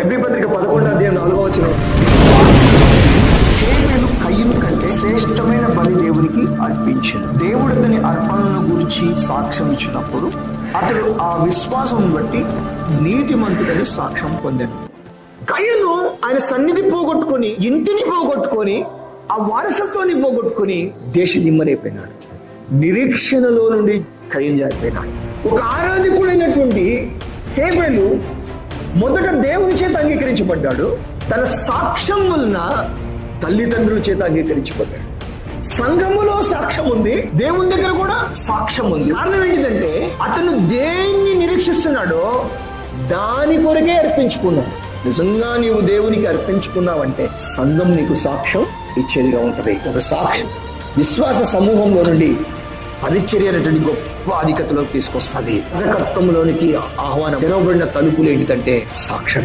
Hebrew పత్రిక 11:4 హేబెలు కయ్యను కంటే శ్రేష్టమైన బలి దేవునికి అర్పించాడు. దేవుడు అతని అర్పణలను గురించి సాక్ష్యం ఇచ్చినప్పుడు అతడు ఆ విశ్వాసం బట్టి నీతిమంతుడని సాక్ష్యం పొందాడు. కయ్యను ఆయన సన్నిధి పోగొట్టుకొని, ఇంటిని పోగొట్టుకొని, ఆ వారసత్వాన్ని పోగొట్టుకొని దేశదిమ్మరైపోయినాడు. నిరీక్షణలో నుండి కయ్యను జారిపోయినాడు. ఒక ఆరాధకుడైనటువంటి హేబెలు మొదట దేవుని చేత అంగీకరించబడ్డాడు. తన సాక్ష్యం వలన తల్లిదండ్రుల చేత అంగీకరించబడ్డాడు. సంఘములో సాక్ష్యం ఉంది, దేవుని దగ్గర కూడా సాక్ష్యం ఉంది. కారణం ఏంటిదంటే అతను దేన్ని నిరీక్షిస్తున్నాడో దాని కొరకే అర్పించుకున్నాడు. నిజంగా నీవు దేవునికి అర్పించుకున్నావంటే సంఘం నీకు సాక్ష్యం ఇచ్చేదిగా ఉంటది. ఒక సాక్ష్యం విశ్వాస సమూహంలో నుండి పరిచర్య అనేటువంటి గొప్ప అధికతలోకి తీసుకొస్తుంది. రాజకత్వంలోనికి ఆహ్వానం, తెరవబడిన తలుపులు ఏంటిదంటే సాక్ష్యం.